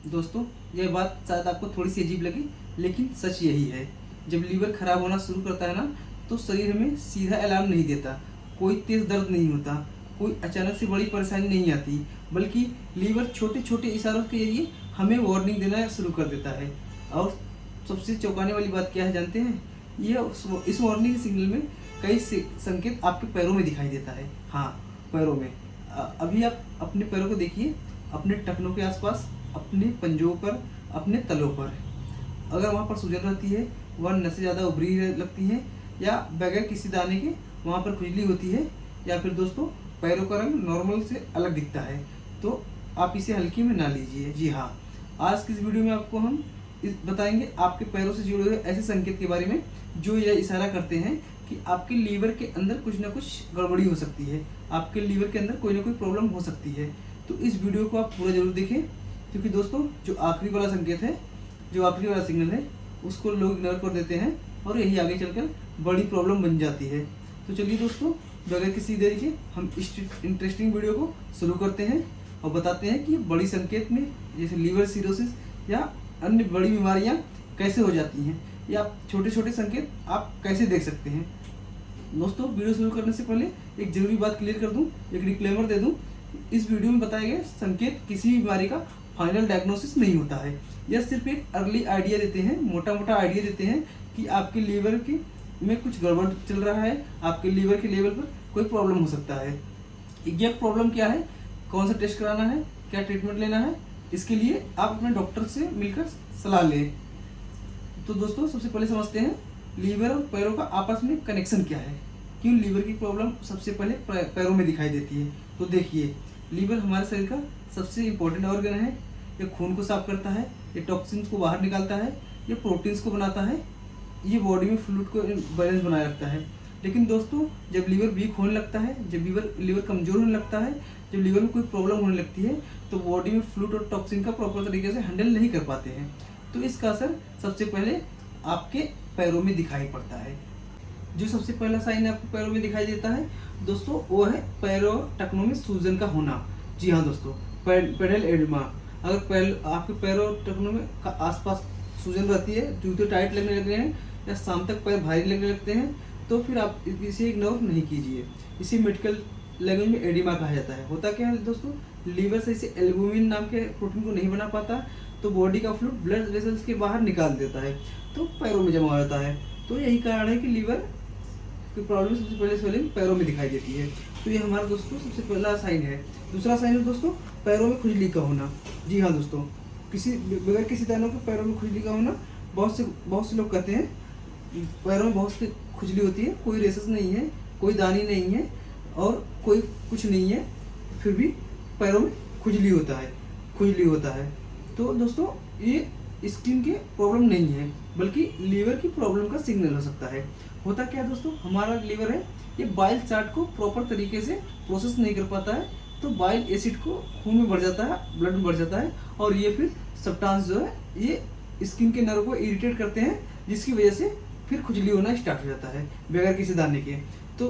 दोस्तों, यह बात शायद आपको थोड़ी सी अजीब लगे, लेकिन सच यही है। जब लीवर खराब होना शुरू करता है ना, तो शरीर हमें सीधा अलार्म नहीं देता, कोई तेज़ दर्द नहीं होता, कोई अचानक से बड़ी परेशानी नहीं आती, बल्कि लीवर छोटे छोटे इशारों के जरिए हमें वार्निंग देना शुरू कर देता है। और सबसे चौंकाने वाली बात क्या है जानते हैं? इस वार्निंग सिग्नल में कई संकेत आपके पैरों में दिखाई देता है। हाँ, पैरों में। अभी आप अपने पैरों को देखिए, अपने टखनों के आसपास, अपने पंजों पर, अपने तलों पर। अगर वहाँ पर सूजन रहती है, वह नसें ज़्यादा उभरी लगती हैं, या बगैर किसी दाने के वहाँ पर खुजली होती है, या फिर दोस्तों पैरों का रंग नॉर्मल से अलग दिखता है, तो आप इसे हल्की में ना लीजिए। जी हाँ, आज की इस वीडियो में आपको हम बताएंगे आपके पैरों से जुड़े हुए ऐसे संकेत के बारे में जो यह इशारा करते हैं कि आपके लीवर के अंदर कुछ ना कुछ गड़बड़ी हो सकती है, आपके लीवर के अंदर कोई ना कोई प्रॉब्लम हो सकती है। तो इस वीडियो को आप पूरा जरूर देखें, क्योंकि दोस्तों जो आखिरी वाला संकेत है, जो आखिरी वाला सिग्नल है, उसको लोग इग्नोर कर देते हैं और यही आगे चलकर बड़ी प्रॉब्लम बन जाती है। तो चलिए दोस्तों, बगैर किसी देरी के हम इस इंटरेस्टिंग वीडियो को शुरू करते हैं और बताते हैं कि बड़ी संकेत में जैसे लीवर सिरोसिस या अन्य बड़ी बीमारियां कैसे हो जाती हैं, या छोटे छोटे संकेत आप कैसे देख सकते हैं। दोस्तों, वीडियो शुरू करने से पहले एक जरूरी बात क्लियर कर दूं, एक डिक्लेमर दे दूं। इस वीडियो में बताए गए संकेत किसी भी बीमारी का फाइनल डायग्नोसिस नहीं होता है। यह सिर्फ एक अर्ली आइडिया देते हैं, मोटा मोटा आइडिया देते हैं कि आपके लीवर की में कुछ गड़बड़ चल रहा है, आपके लीवर के लेवल पर कोई प्रॉब्लम हो सकता है। एग्जैक्ट प्रॉब्लम क्या है, कौन सा टेस्ट कराना है, क्या ट्रीटमेंट लेना है, इसके लिए आप अपने डॉक्टर से मिलकर सलाह लें। तो दोस्तों, सबसे पहले समझते हैं लीवर और पैरों का आपस में कनेक्शन क्या है, क्यों लीवर की प्रॉब्लम सबसे पहले पैरों में दिखाई देती है। तो देखिए, लीवर हमारे शरीर का सबसे इम्पोर्टेंट ऑर्गन है। ये खून को साफ करता है, ये टॉक्सिन्स को बाहर निकालता है, ये प्रोटीन्स को बनाता है, ये बॉडी में फ्लूइड को बैलेंस बनाए रखता है। लेकिन दोस्तों, जब लीवर वीक होने लगता है, जब लीवर कमजोर होने लगता है, जब लीवर में कोई प्रॉब्लम होने लगती है, तो बॉडी में फ्लूइड और टॉक्सिन का प्रॉपर तरीके से हैंडल नहीं कर पाते हैं। तो इसका असर सबसे पहले आपके पैरों में दिखाई पड़ता है। जो सबसे पहला साइन आपके पैरों में दिखाई देता है दोस्तों, वो है पैरों टखनों में सूजन का होना। जी हाँ दोस्तों, पेडल एडिमा। अगर आपके पैरों टखनों में आसपास सूजन रहती है, जूते टाइट लगने लग रहे हैं, या शाम तक पैर भारी लगने लगते हैं, तो फिर आप इसे इग्नोर नहीं कीजिए। इसे मेडिकल लैंग्वेज में एडिमा कहा जाता है। होता क्या है दोस्तों, लीवर से इसे एल्बुमिन नाम के प्रोटीन को नहीं बना पाता, तो बॉडी का फ्लूइड ब्लड वेसल्स के बाहर निकाल देता है, तो पैरों में जमा हो जाता है। तो यही कारण है कि लीवर की प्रॉब्लम सबसे पहले स्वेलिंग पैरों में दिखाई देती है। तो ये हमारा दोस्तों सबसे पहला साइन है। दूसरा साइन है दोस्तों, पैरों में खुजली का होना। जी हाँ दोस्तों, बगैर किसी दानों के पैरों में खुजली का होना। बहुत से लोग कहते हैं पैरों में बहुत सी खुजली होती है, कोई रेसेस नहीं है, कोई दानी नहीं है और कोई कुछ नहीं है, फिर भी पैरों में खुजली होता है। तो दोस्तों, ये स्किन के प्रॉब्लम नहीं है, बल्कि लीवर की प्रॉब्लम का सिग्नल हो सकता है। होता क्या है दोस्तों, हमारा लीवर है, ये बाइल चार्ट को प्रॉपर तरीके से प्रोसेस नहीं कर पाता है, तो बाइल एसिड को खून में बढ़ जाता है, ब्लड में बढ़ जाता है, और ये फिर सब्सटेंस जो है ये स्किन के नर्व को इरिटेट करते हैं, जिसकी वजह से फिर खुजली होना स्टार्ट हो जाता है बगैर किसी दाने के। तो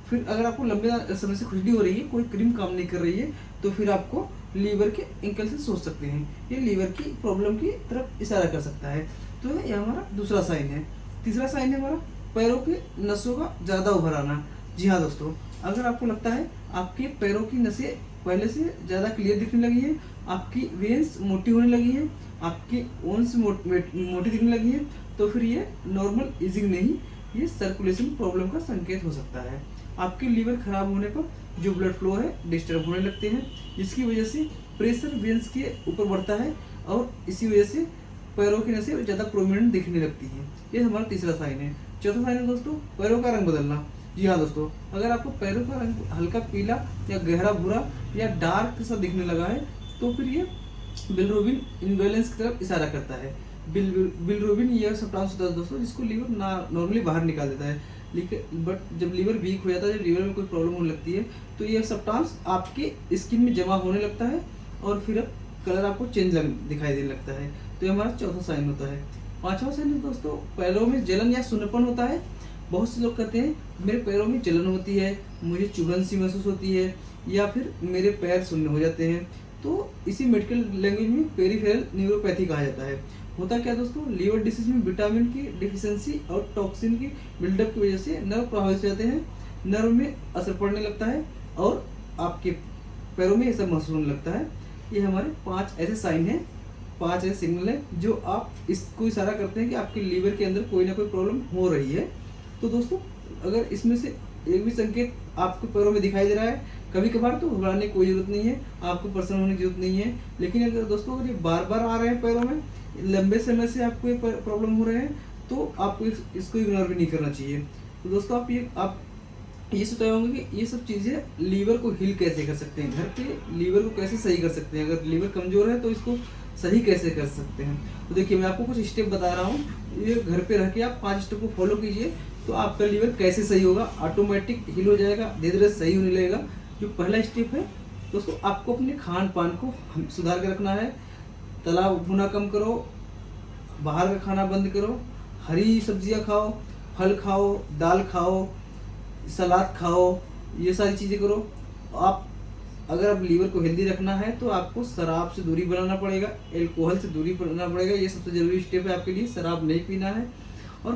फिर अगर आपको लंबे समय से खुजली हो रही है, कोई क्रीम काम नहीं कर रही है, तो फिर आपको लीवर के एंकल से सोच सकते हैं, ये लीवर की प्रॉब्लम की तरफ इशारा कर सकता है। तो ये हमारा दूसरा साइन है। तीसरा साइन है हमारा पैरों के नसों का ज़्यादा उभर आना। जी हाँ दोस्तों, अगर आपको लगता है आपके पैरों की नसें पहले से ज़्यादा क्लियर दिखने लगी है, आपकी वेन्स मोटी होने लगी है, आपकी ओन्स मोटी दिखने लगी है, तो फिर ये नॉर्मल ईजिंग नहीं, ये सर्कुलेशन प्रॉब्लम का संकेत हो सकता है। आपके लीवर खराब होने पर जो ब्लड फ्लो है डिस्टर्ब होने लगते हैं, जिसकी वजह से प्रेशर वेन्स के ऊपर बढ़ता है, और इसी वजह से पैरों की नसें ज़्यादा प्रोमिनेंट दिखने लगती हैं। ये हमारा तीसरा साइन है। चौथा साइन है दोस्तों, पैरों का रंग बदलना। जी हाँ दोस्तों, अगर आपको पैरों का रंग हल्का पीला या गहरा भूरा या डार्क सा दिखने लगा है, तो फिर ये बिलिरुबिन इम्बैलेंस की तरफ इशारा करता है। बिलिरुबिन यह सब्सटेंस होता है दोस्तों, जिसको लीवर नॉर्मली बाहर निकाल देता है, लेकिन बट जब लीवर वीक हो जाता है, जब लीवर में कोई प्रॉब्लम होने लगती है, तो यह सब्सटेंस आपके स्किन में जमा होने लगता है, और फिर अब कलर आपको दिखाई देने लगता है। तो ये हमारा चौथा साइन होता है। पांचवा साइन दोस्तों, पैरों में जलन या सुन्नपन होता है। बहुत से लोग कहते हैं मेरे पैरों में जलन होती है, मुझे चुभन सी महसूस होती है, या फिर मेरे पैर सुन्न हो जाते हैं। तो इसी मेडिकल लैंग्वेज में पेरिफेरल न्यूरोपैथी कहा जाता है। होता क्या दोस्तों, लीवर डिसीज में विटामिन की डिफिशिएंसी और टॉक्सिन की बिल्डअप की वजह से नर्व प्रभावित हो जाते हैं, नर्व में असर पड़ने लगता है और आपके पैरों में ऐसा महसूस होने लगता है। ये हमारे 5 ऐसे साइन हैं, 5 ऐसे सिग्नल हैं जो आप इसको इशारा करते हैं कि आपके लीवर के अंदर कोई ना कोई प्रॉब्लम हो रही है। तो दोस्तों अगर इसमें से एक भी संकेत आपके पैरों में दिखाई दे रहा है, कभी कभार तो घबराने की कोई जरूरत नहीं है, आपको परेशान होने की जरूरत नहीं है। लेकिन अगर दोस्तों अगर ये बार बार आ रहे हैं पैरों में, लंबे समय से आपको ये प्रॉब्लम हो रहे हैं, तो आपको इसको इग्नोर भी नहीं करना चाहिए। तो दोस्तों आप ये सोच रहे होंगे कि ये सब चीज़ें लीवर को हील कैसे कर सकते हैं, घर पे लीवर को कैसे सही कर सकते हैं, अगर लीवर कमज़ोर है तो इसको सही कैसे कर सकते हैं। तो देखिए मैं आपको कुछ स्टेप बता रहा हूँ, ये घर पे रह के आप 5 स्टेप को फॉलो कीजिए तो आपका लीवर कैसे सही होगा, ऑटोमेटिक हील हो जाएगा, धीरे धीरे सही होने लगेगा। जो पहला स्टेप है दोस्तों, आपको अपने खान पान को सुधार के रखना है। तला भुना कम करो, बाहर का खाना बंद करो, हरी सब्जियां खाओ, फल खाओ, दाल खाओ, सलाद खाओ, ये सारी चीज़ें करो। आप अगर आप लीवर को हेल्दी रखना है तो आपको शराब से दूरी बनाना पड़ेगा, एल्कोहल से दूरी बनाना पड़ेगा, ये सबसे ज़रूरी स्टेप है आपके लिए। शराब नहीं पीना है और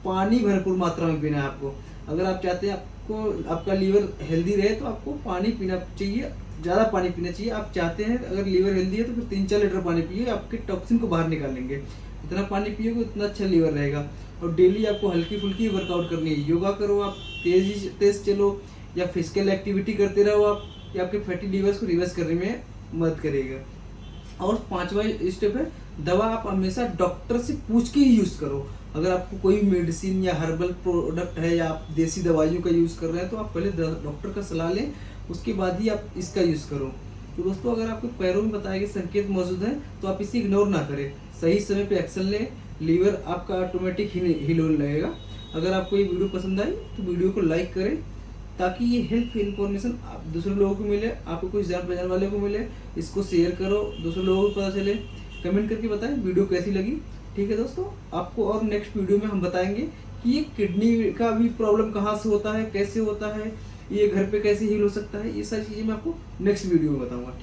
पानी भरपूर मात्रा में पीना है आपको। अगर आप चाहते हैं आपको आपका लीवर हेल्दी रहे तो आपको पानी पीना चाहिए, ज़्यादा पानी पीना चाहिए। आप चाहते हैं अगर लीवर हेल्दी है तो फिर 3-4 लीटर पानी पिए, आपके टॉक्सिन को बाहर निकालेंगे। इतना पानी पिएगा उतना अच्छा लीवर रहेगा। और डेली आपको हल्की फुल्की वर्कआउट करनी है, योगा करो आप, तेज चलो या फिजिकल एक्टिविटी करते रहो आप, ये आपके फैटी लीवर्स को रिवर्स करने में मदद करेगा। और 5वां स्टेप है, दवा आप हमेशा डॉक्टर से पूछ के ही यूज़ करो। अगर आपको कोई मेडिसिन या हर्बल प्रोडक्ट है या आप देसी दवाइयों का यूज़ कर रहे हैं तो आप पहले डॉक्टर का सलाह लें, उसके बाद ही आप इसका यूज़ करो। तो दोस्तों अगर आपके पैरों में बताए गए संकेत मौजूद हैं तो आप इसे इग्नोर ना करें, सही समय पे एक्शन लें, लीवर आपका ऑटोमेटिक हील होने लगेगा। अगर आपको ये वीडियो पसंद आई तो वीडियो को लाइक करें ताकि ये हेल्प इन्फॉर्मेशन आप दूसरे लोगों को मिले, आपको कुछ जान पहचान वाले को मिले। इसको शेयर करो, दूसरे लोगों को पता चले। कमेंट करके बताएं वीडियो कैसी लगी। ठीक है दोस्तों, आपको और नेक्स्ट वीडियो में हम बताएंगे कि ये किडनी का भी प्रॉब्लम कहाँ से होता है, कैसे होता है, ये घर पे कैसे हील हो सकता है। ये सारी चीज़ें मैं आपको नेक्स्ट वीडियो में बताऊँगा।